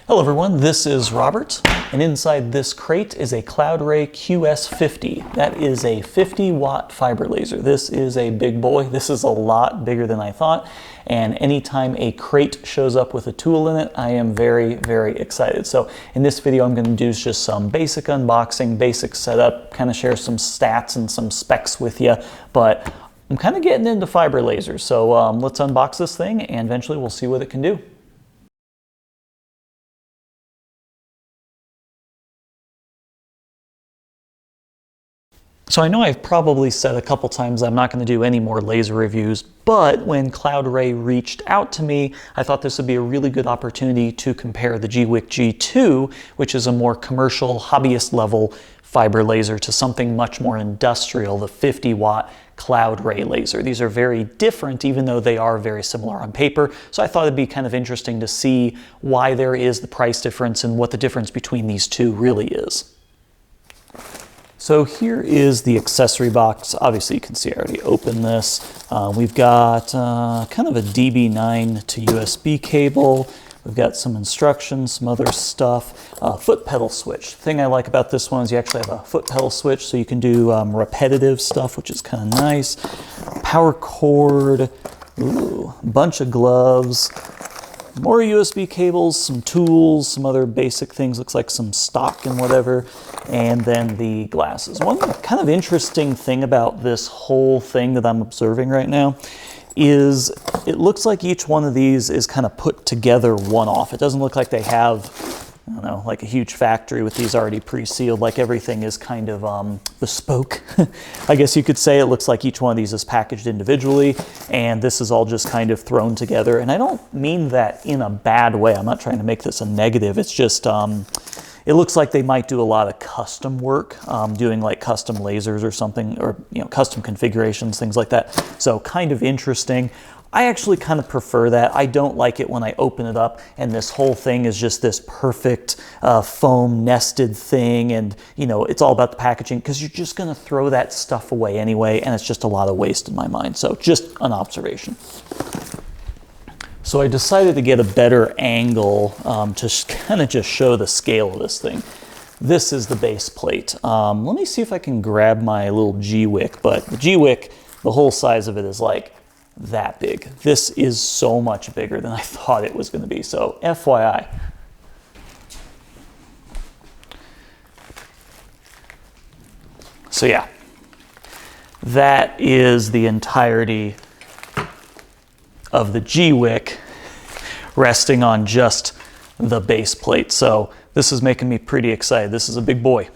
Hello everyone, this is Robert, and inside this crate is a Cloudray QS-50. That is a 50-watt fiber laser. This is a big boy. This is a lot bigger than I thought, and anytime a crate shows up with a tool in it, I am very, very excited. So in this video, I'm going to do just some basic unboxing, basic setup, kind of share some stats and some specs with you, but I'm kind of getting into fiber lasers. So let's unbox this thing, and eventually we'll see what it can do. So I know I've probably said a couple times I'm not going to do any more laser reviews, but when Cloudray reached out to me, I thought this would be a really good opportunity to compare the GWIC G2, which is a more commercial, hobbyist level fiber laser, to something much more industrial, the 50-watt Cloudray laser. These are very different, even though they are very similar on paper. So I thought it'd be kind of interesting to see why there is the price difference and what the difference between these two really is. So here is the accessory box. Obviously you can see I already opened this. We've got kind of a DB9 to USB cable. We've got some instructions, some other stuff. Foot pedal switch. The thing I like about this one is you actually have a foot pedal switch, so you can do repetitive stuff, which is kind of nice. Power cord, ooh, bunch of gloves, more USB cables, some tools, some other basic things, looks like some stock and whatever, and then the glasses. One kind of interesting thing about this whole thing that I'm observing right now is it looks like each one of these is kind of put together one-off. It doesn't look like they have, I don't know, like a huge factory with these already pre-sealed, like everything is kind of bespoke. I guess you could say it looks like each one of these is packaged individually, and this is all just kind of thrown together. And I don't mean that in a bad way. I'm not trying to make this a negative. It's just, it looks like they might do a lot of custom work, doing like custom lasers or something, or custom configurations, things like that. So kind of interesting. I actually kind of prefer that. I don't like it when I open it up and this whole thing is just this perfect foam nested thing, and it's all about the packaging, because you're just going to throw that stuff away anyway, and it's just a lot of waste in my mind. So just an observation. So I decided to get a better angle to kind of just show the scale of this thing. This is the base plate. Let me see if I can grab my little GWIC, but the GWIC, the whole size of it is like that big. This is so much bigger than I thought it was going to be. So FYI. So yeah, that is the entirety of the GWIC resting on just the base plate. So this is making me pretty excited. This is a big boy.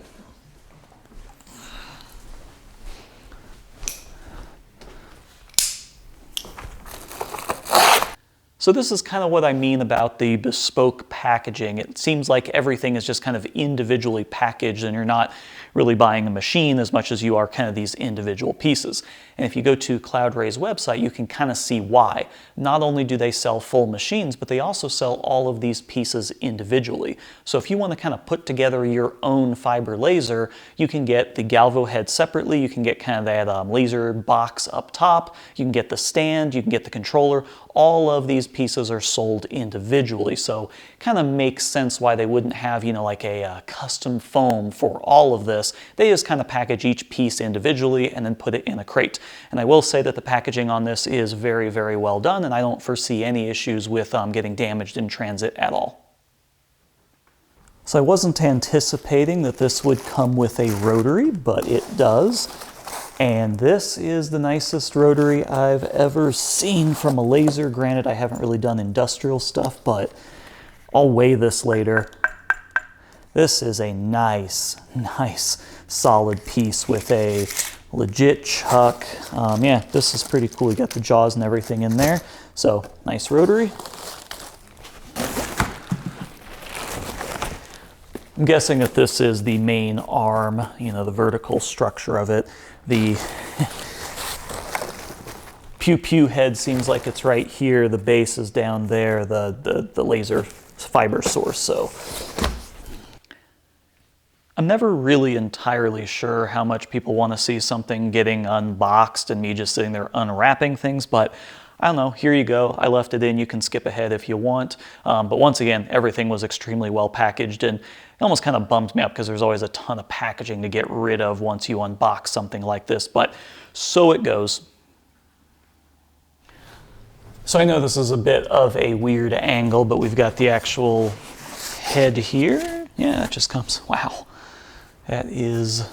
So this is kind of what I mean about the bespoke packaging. It seems like everything is just kind of individually packaged, and you're not really buying a machine as much as you are kind of these individual pieces. And if you go to Cloudray's website, you can kind of see why. Not only do they sell full machines, but they also sell all of these pieces individually. So if you want to kind of put together your own fiber laser, you can get the galvo head separately, you can get kind of that laser box up top, you can get the stand, you can get the controller. All of these pieces are sold individually, so kind of makes sense why they wouldn't have, like a custom foam for all of this. They just kind of package each piece individually and then put it in a crate. And I will say that the packaging on this is very, very well done, and I don't foresee any issues with getting damaged in transit at all. So I wasn't anticipating that this would come with a rotary, but it does. And this is the nicest rotary I've ever seen from a laser. Granted, I haven't really done industrial stuff, but I'll weigh this later. This is a nice solid piece with a legit chuck. Yeah, this is pretty cool. You got the jaws and everything in there. So nice rotary. I'm guessing that this is the main arm, the vertical structure of it. The pew head seems like it's right here. The base is down there, the laser fiber source. So I'm never really entirely sure how much people want to see something getting unboxed and me just sitting there unwrapping things, but I don't know, here you go. I left it in. You can skip ahead if you want. But once again, everything was extremely well packaged, and it almost kind of bummed me up because there's always a ton of packaging to get rid of once you unbox something like this, but so it goes. So I know this is a bit of a weird angle, but we've got the actual head here. Yeah, it just comes, wow. That is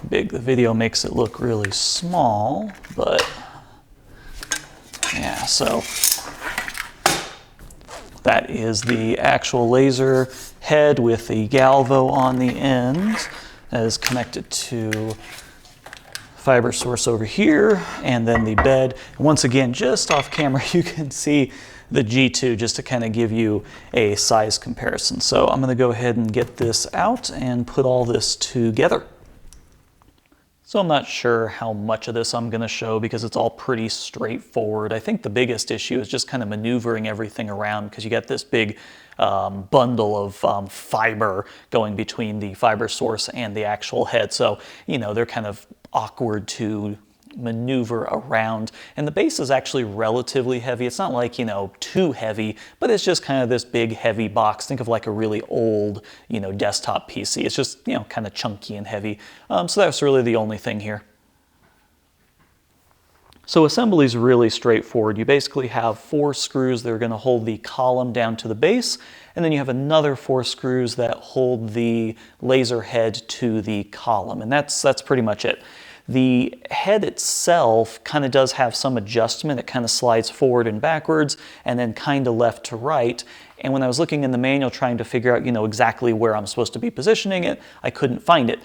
big. The video makes it look really small, but yeah, so that is the actual laser head with the galvo on the end that is connected to fiber source over here, and then the bed. And once again, just off camera, you can see the G2 just to kind of give you a size comparison. So I'm going to go ahead and get this out and put all this together. So I'm not sure how much of this I'm going to show because it's all pretty straightforward. I think the biggest issue is just kind of maneuvering everything around because you got this big bundle of fiber going between the fiber source and the actual head. So, you know, they're kind of awkward to maneuver around, and the base is actually relatively heavy. It's not like, you know, too heavy, but it's just kind of this big heavy box. Think of like a really old, you know, desktop PC. It's just, you know, kind of chunky and heavy. So that's really the only thing here. So assembly is really straightforward. You basically have 4 screws that are going to hold the column down to the base, and then you have another 4 screws that hold the laser head to the column, and that's pretty much it. The head itself kind of does have some adjustment. It kind of slides forward and backwards and then kind of left to right. And when I was looking in the manual trying to figure out, you know, exactly where I'm supposed to be positioning it, I couldn't find it.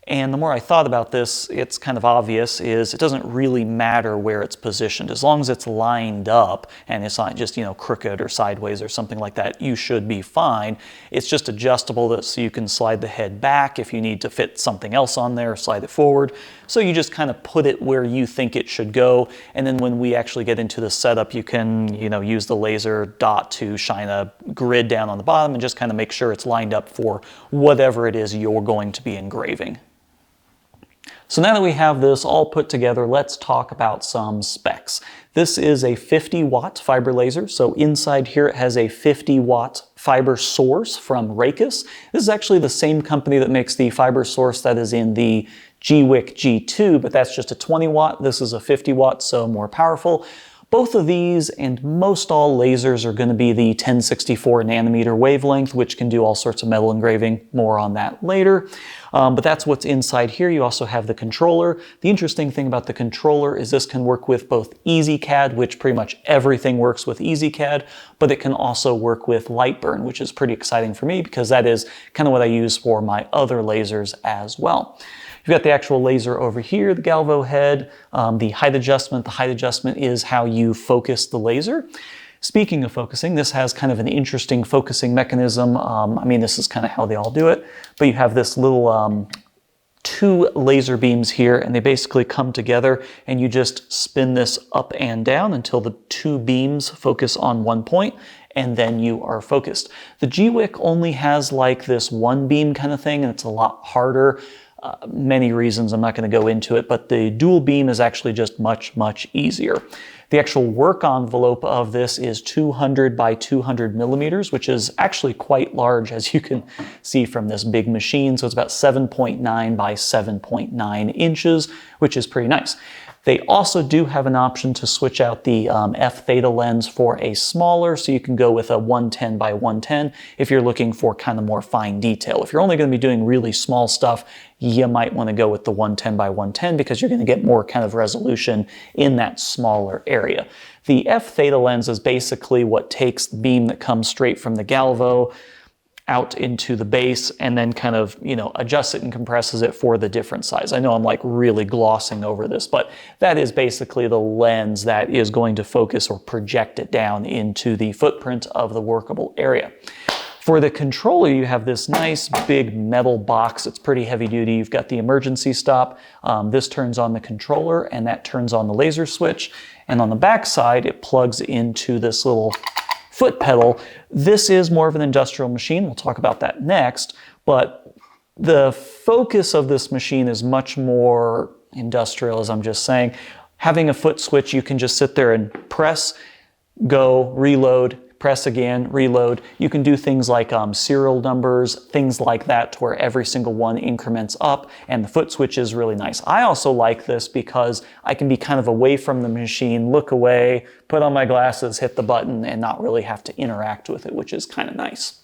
And the more I thought about this, it's kind of obvious, is it doesn't really matter where it's positioned. As long as it's lined up and it's not just, you know, crooked or sideways or something like that, you should be fine. It's just adjustable so you can slide the head back if you need to fit something else on there, slide it forward. So you just kind of put it where you think it should go. And then when we actually get into the setup, you can, you know, use the laser dot to shine a grid down on the bottom and just kind of make sure it's lined up for whatever it is you're going to be engraving. So now that we have this all put together, let's talk about some specs. This is a 50-watt fiber laser. So inside here it has a 50-watt fiber source from Raycus. This is actually the same company that makes the fiber source that is in the GWIC G2, but that's just a 20-watt. This is a 50-watt, so more powerful. Both of these and most all lasers are going to be the 1064 nanometer wavelength, which can do all sorts of metal engraving. More on that later. But that's what's inside here. You also have the controller. The interesting thing about the controller is this can work with both EasyCAD, which pretty much everything works with EasyCAD, but it can also work with Lightburn, which is pretty exciting for me because that is kind of what I use for my other lasers as well. You've got the actual laser over here, the galvo head, the height adjustment. The height adjustment is how you focus the laser. Speaking of focusing, this has kind of an interesting focusing mechanism. I mean, this is kind of how they all do it, but you have this little 2 laser beams here, and they basically come together, and you just spin this up and down until the 2 beams focus on one point, and then you are focused. The GWIC only has like this 1 beam kind of thing, and it's a lot harder. Many reasons, I'm not going to go into it, but the dual beam is actually just much, much easier. The actual work envelope of this is 200 by 200 millimeters, which is actually quite large, as you can see from this big machine. So it's about 7.9 by 7.9 inches, which is pretty nice. They also do have an option to switch out the F theta lens for a smaller, so you can go with a 110 by 110 if you're looking for kind of more fine detail. If you're only going to be doing really small stuff, you might want to go with the 110 by 110 because you're going to get more kind of resolution in that smaller area. The F theta lens is basically what takes the beam that comes straight from the galvo out into the base and then kind of, you know, adjusts it and compresses it for the different size. I know I'm like really glossing over this, but that is basically the lens that is going to focus or project it down into the footprint of the workable area. For the controller, you have this nice big metal box. It's pretty heavy duty. You've got the emergency stop. This turns on the controller and that turns on the laser switch. And on the back side, it plugs into this little foot pedal. This is more of an industrial machine. We'll talk about that next, but the focus of this machine is much more industrial, as I'm just saying. Having a foot switch, you can just sit there and press, go, reload, press again, reload. You can do things like serial numbers, things like that, to where every single one increments up, and the foot switch is really nice. I also like this because I can be kind of away from the machine, look away, put on my glasses, hit the button, and not really have to interact with it, which is kind of nice.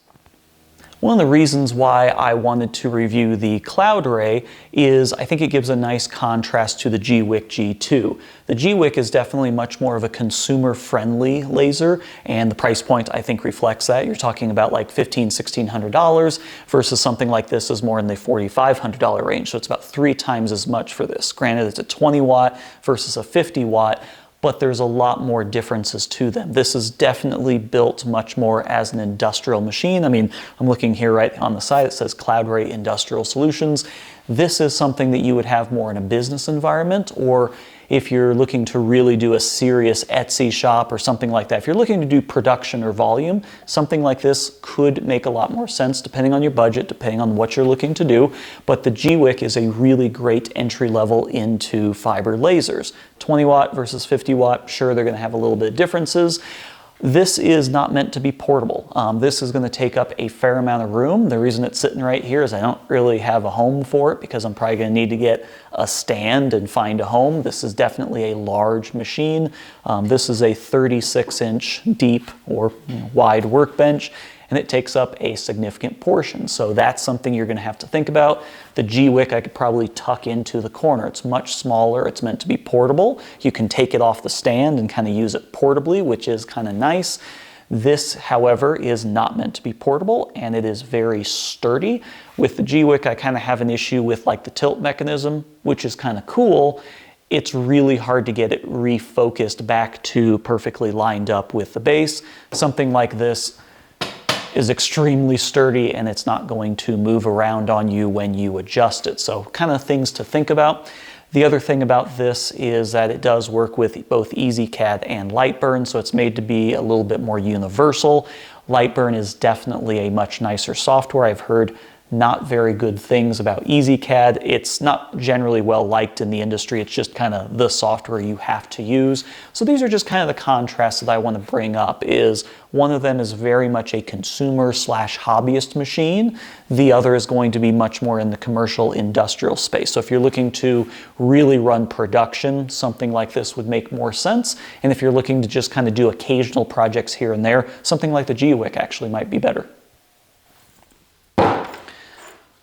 One of the reasons why I wanted to review the Cloudray is I think it gives a nice contrast to the Gwick G2. The Gwick is definitely much more of a consumer-friendly laser, and the price point I think reflects that. You're talking about like $1,500, $1,600 versus something like this is more in the $4,500 range, so it's about 3 times as much for this. Granted, it's a 20 watt versus a 50 watt, but there's a lot more differences to them. This is definitely built much more as an industrial machine. I mean, I'm looking here right on the side, it says Cloudray Industrial Solutions. This is something that you would have more in a business environment, or if you're looking to really do a serious Etsy shop or something like that. If you're looking to do production or volume, something like this could make a lot more sense depending on your budget, depending on what you're looking to do. But the Gwick is a really great entry level into fiber lasers. 20 watt versus 50 watt, sure, they're gonna have a little bit of differences. This is not meant to be portable. This is going to take up a fair amount of room. The reason it's sitting right here is I don't really have a home for it, because I'm probably going to need to get a stand and find a home. This is definitely a large machine. This is a 36-inch deep or wide workbench, and it takes up a significant portion. So that's something you're going to have to think about. The Gwick I could probably tuck into the corner. It's much smaller. It's meant to be portable. You can take it off the stand and kind of use it portably, which is kind of nice. This, however, is not meant to be portable, and it is very sturdy. With the Gwick, I kind of have an issue with like the tilt mechanism, which is kind of cool. It's really hard to get it refocused back to perfectly lined up with the base. Something like this is extremely sturdy, and it's not going to move around on you when you adjust it. So kind of things to think about. The other thing about this is that it does work with both EasyCAD and Lightburn, so it's made to be a little bit more universal. Lightburn is definitely a much nicer software. I've heard not very good things about EasyCAD. It's not generally well liked in the industry. It's just kind of the software you have to use. So these are just kind of the contrasts that I want to bring up. Is one of them is very much a consumer slash hobbyist machine. The other is going to be much more in the commercial industrial space. So if you're looking to really run production, something like this would make more sense. And if you're looking to just kind of do occasional projects here and there, something like the Gwick actually might be better.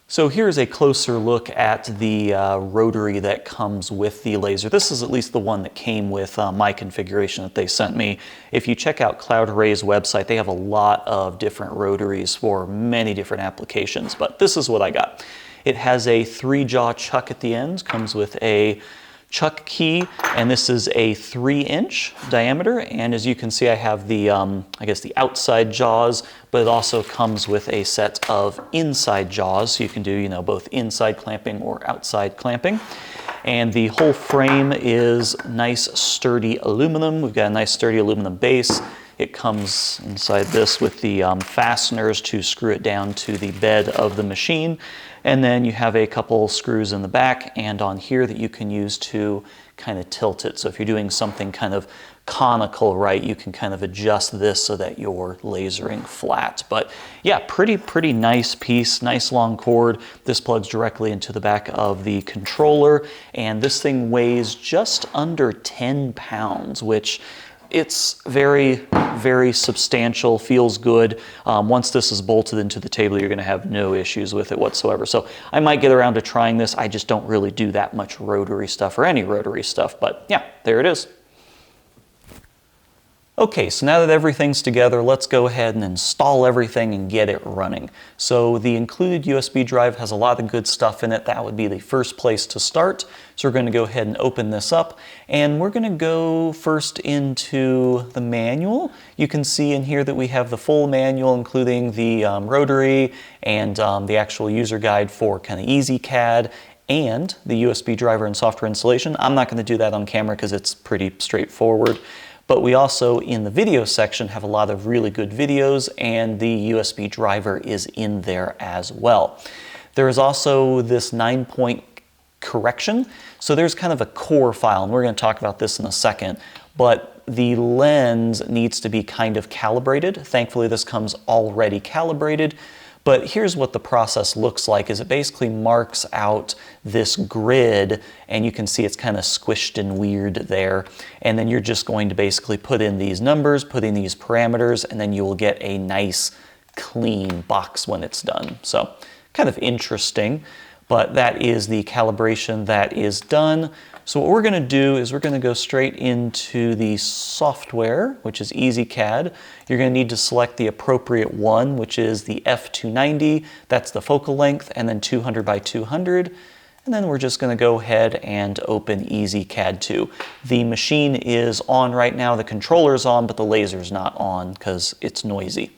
So here's a closer look at the rotary that comes with the laser. This is at least the one that came with my configuration that they sent me. If you check out Cloudray's website, they have a lot of different rotaries for many different applications, but this is what I got. It has a 3-jaw chuck at the end, comes with a chuck key, and this is a 3-inch diameter. And as you can see, I have the, I guess the outside jaws, but it also comes with a set of inside jaws. So you can do, both inside clamping or outside clamping. And the whole frame is nice, sturdy aluminum. We've got a nice, sturdy aluminum base. It comes inside this with the fasteners to screw it down to the bed of the machine. And then you have a couple screws in the back and on here that you can use to kind of tilt it. So if you're doing something kind of conical, right, you can kind of adjust this so that you're lasering flat. But yeah, pretty nice piece, nice long cord. This plugs directly into the back of the controller, and this thing weighs just under 10 pounds, which it's very, very substantial, feels good. Once this is bolted into the table, you're gonna have no issues with it whatsoever. So I might get around to trying this. I just don't really do that much rotary stuff or any rotary stuff, but yeah, there it is. Okay, so now that everything's together, let's go ahead and install everything and get it running. So the included USB drive has a lot of good stuff in it. That would be the first place to start. So we're going to go ahead and open this up, and we're going to go first into the manual. You can see in here that we have the full manual, including the rotary and the actual user guide for kind of EasyCAD and the USB driver and software installation. I'm not going to do that on camera because it's pretty straightforward. But we also, in the video section, have a lot of really good videos, and the USB driver is in there as well. There is also this 9-point correction. So there's kind of a core file, and we're going to talk about this in a second, but the lens needs to be kind of calibrated. Thankfully, this comes already calibrated. But here's what the process looks like, is it basically marks out this grid, and you can see it's kind of squished and weird there. And then you're just going to basically put in these numbers, put in these parameters, and then you will get a nice clean box when it's done. So kind of interesting, but that is the calibration that is done. So what we're going to do is we're going to go straight into the software, which is EasyCAD. You're going to need to select the appropriate one, which is the F290. That's the focal length, and then 200 by 200. And then we're just going to go ahead and open EasyCAD 2. The machine is on right now, the controller's on, but the laser's not on because it's noisy.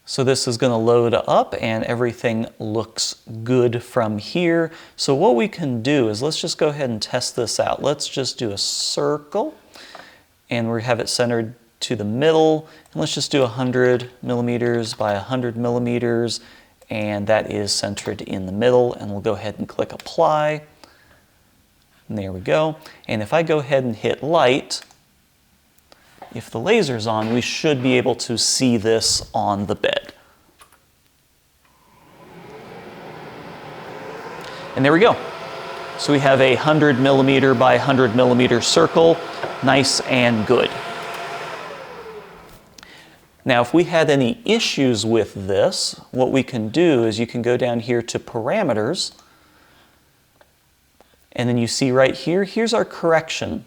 So this is going to load up and everything looks good from here. So what we can do is let's just go ahead and test this out. Let's just do a circle and we have it centered to the middle. And let's just do 100 millimeters by 100 millimeters, and that is centered in the middle. And we'll go ahead and click apply. And there we go. And if I go ahead and hit light, if the laser's on, we should be able to see this on the bed. And there we go. So we have a 100 millimeter by 100 millimeter circle, nice and good. Now, if we had any issues with this, what we can do is you can go down here to parameters, and then you see right here, here's our correction.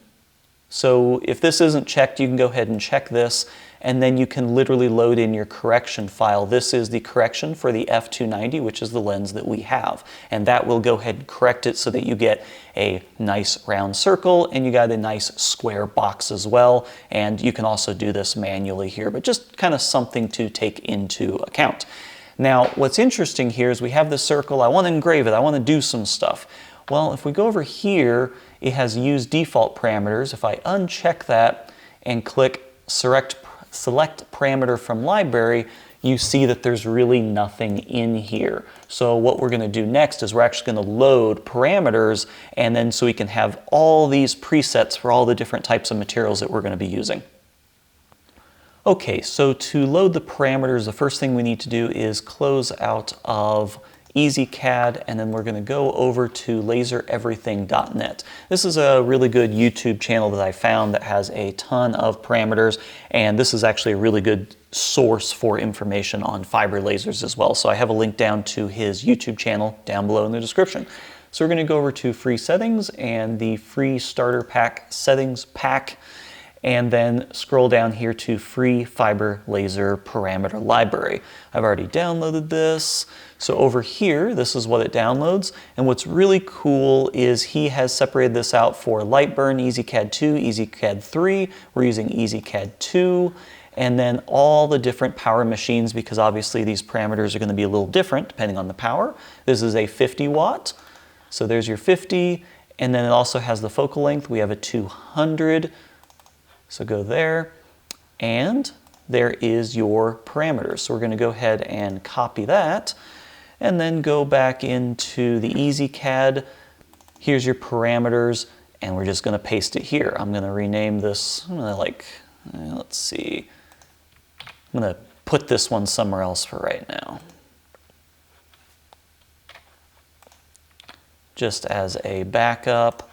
So if this isn't checked, you can go ahead and check this, and then you can literally load in your correction file. This is the correction for the F290, which is the lens that we have. And that will go ahead and correct it so that you get a nice round circle, and you got a nice square box as well. And you can also do this manually here, but just kind of something to take into account. Now, what's interesting here is we have the circle. I want to engrave it. I want to do some stuff. Well, if we go over here, it has use default parameters. If I uncheck that and click select parameter from library, you see that there's really nothing in here. So what we're going to do next is we're actually going to load parameters, and then so we can have all these presets for all the different types of materials that we're going to be using. Okay, so to load the parameters, the first thing we need to do is close out of EasyCAD, and then we're going to go over to lasereverything.net. This is a really good YouTube channel that I found that has a ton of parameters, and this is actually a really good source for information on fiber lasers as well. So I have a link down to his YouTube channel down below in the description. So we're going to go over to free settings and the free starter pack settings pack, and then scroll down here to free fiber laser parameter library. I've already downloaded this. So over here, this is what it downloads. And what's really cool is he has separated this out for Lightburn, EasyCAD 2, EasyCAD 3. We're using EasyCAD 2. And then all the different power machines, because obviously these parameters are going to be a little different depending on the power. This is a 50 watt. So there's your 50. And then it also has the focal length. We have a 200. So go there, and there is your parameters. So we're going to go ahead and copy that, and then go back into the EasyCAD. Here's your parameters, and we're just going to paste it here. I'm going to rename this, I'm going to let's see. I'm going to put this one somewhere else for right now, just as a backup.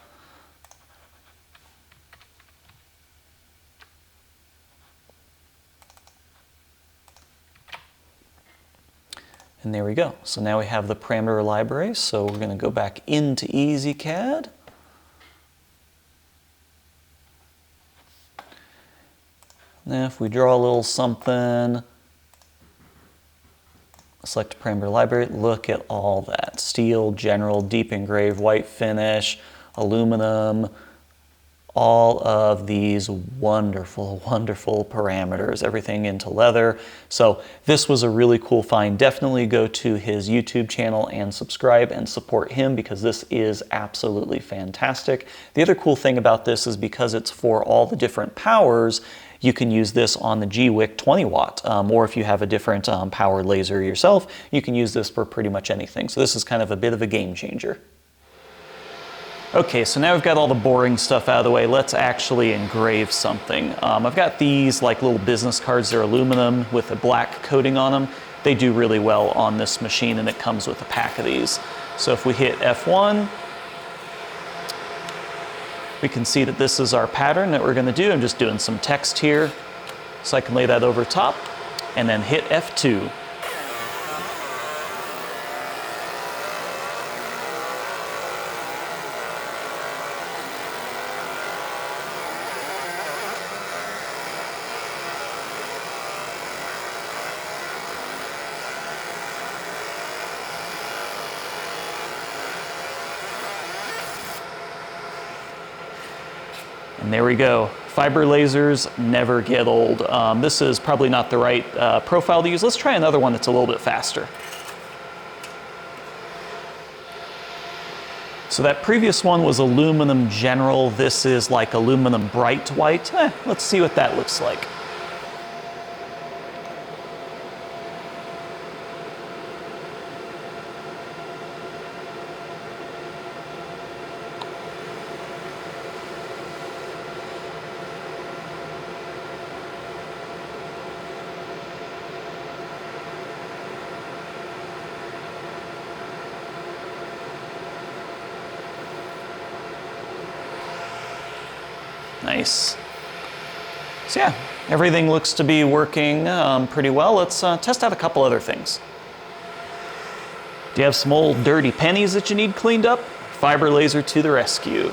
And there we go. So now we have the parameter library. So we're going to go back into EasyCAD. Now if we draw a little something, select parameter library, look at all that. Steel, general, deep engrave, white finish, aluminum, all of these wonderful, wonderful parameters, everything into leather. So this was a really cool find. Definitely go to his YouTube channel and subscribe and support him, because this is absolutely fantastic. The other cool thing about this is because it's for all the different powers, you can use this on the G-Wick 20 watt, or if you have a different power laser yourself, you can use this for pretty much anything. So this is kind of a bit of a game changer. Okay, so now we've got all the boring stuff out of the way. Let's actually engrave something. I've got these like little business cards. They're aluminum with a black coating on them. They do really well on this machine, and it comes with a pack of these. So if we hit F1, we can see that this is our pattern that we're going to do. I'm just doing some text here so I can lay that over top, and then hit F2. And there we go. Fiber lasers never get old. This is probably not the right profile to use. Let's try another one that's a little bit faster. So that previous one was aluminum general. This is like aluminum bright white. Let's see what that looks like. Nice. So yeah, everything looks to be working pretty well. Let's test out a couple other things. Do you have some old dirty pennies that you need cleaned up? Fiber laser to the rescue.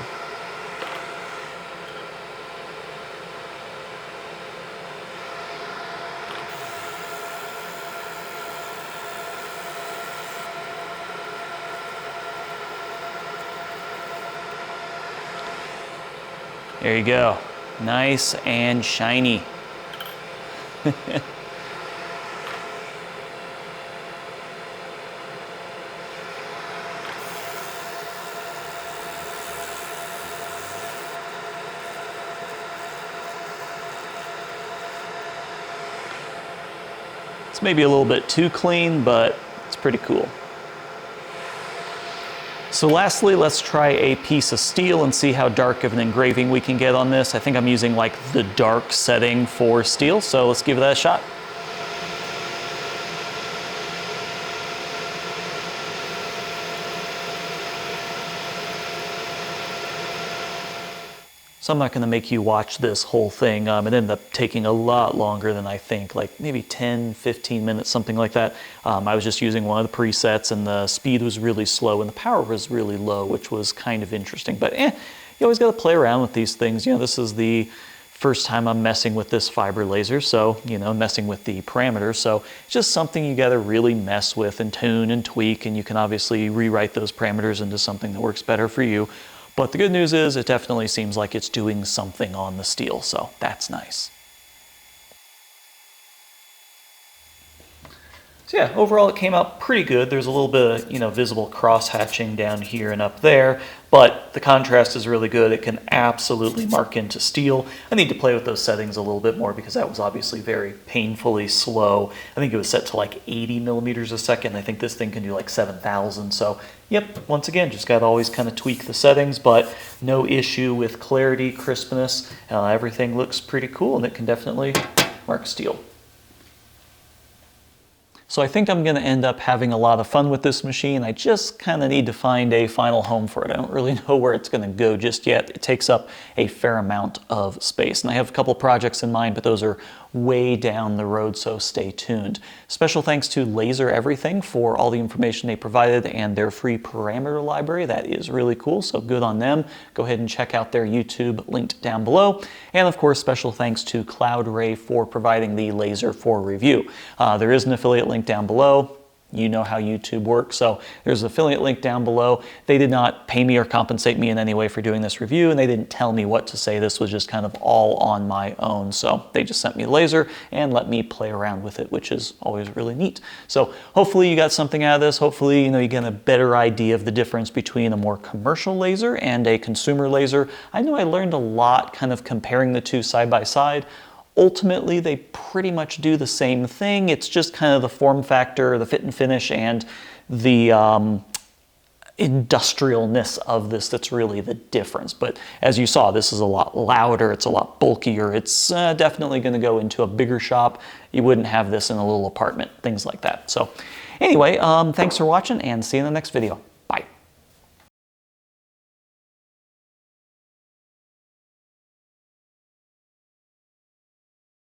There you go. Nice and shiny. It's maybe a little bit too clean, but it's pretty cool. So lastly, let's try a piece of steel and see how dark of an engraving we can get on this. I think I'm using like the dark setting for steel, so let's give that a shot. So I'm not going to make you watch this whole thing. It ended up taking a lot longer than I think, like maybe 10, 15 minutes, something like that. I was just using one of the presets, and the speed was really slow and the power was really low, which was kind of interesting. But you always got to play around with these things. You know, this is the first time I'm messing with this fiber laser, so, you know, messing with the parameters. So it's just something you got to really mess with and tune and tweak, and you can obviously rewrite those parameters into something that works better for you. But the good news is it definitely seems like it's doing something on the steel, so that's nice. So yeah, overall it came out pretty good. There's a little bit of, you know, visible cross-hatching down here and up there, but the contrast is really good. It can absolutely mark into steel. I need to play with those settings a little bit more because that was obviously very painfully slow. I think it was set to like 80 millimeters a second. I think this thing can do like 7,000. So yep, once again, just got to always kind of tweak the settings, but no issue with clarity, crispness. Everything looks pretty cool, and it can definitely mark steel. So I think I'm going to end up having a lot of fun with this machine. I just kind of need to find a final home for it. I don't really know where it's going to go just yet. It takes up a fair amount of space. And I have a couple projects in mind, but those are way down the road, so stay tuned. Special thanks to Laser Everything for all the information they provided and their free parameter library. That is really cool, so good on them. Go ahead and check out their YouTube linked down below. And of course, special thanks to Cloudray for providing the laser for review. There is an affiliate link down below. You know how YouTube works, so there's an affiliate link down below. They did not pay me or compensate me in any way for doing this review, and they didn't tell me what to say. This was just kind of all on my own, so they just sent me the laser and let me play around with it, which is always really neat. So hopefully you got something out of this. Hopefully, you know, you get a better idea of the difference between a more commercial laser and a consumer laser. I know I learned a lot kind of comparing the two side by side. Ultimately, they pretty much do the same thing. It's just kind of the form factor, the fit and finish, and the industrialness of this that's really the difference. But as you saw, this is a lot louder, it's a lot bulkier, it's definitely going to go into a bigger shop. You wouldn't have this in a little apartment, things like that. So anyway, thanks for watching, and see you in the next video.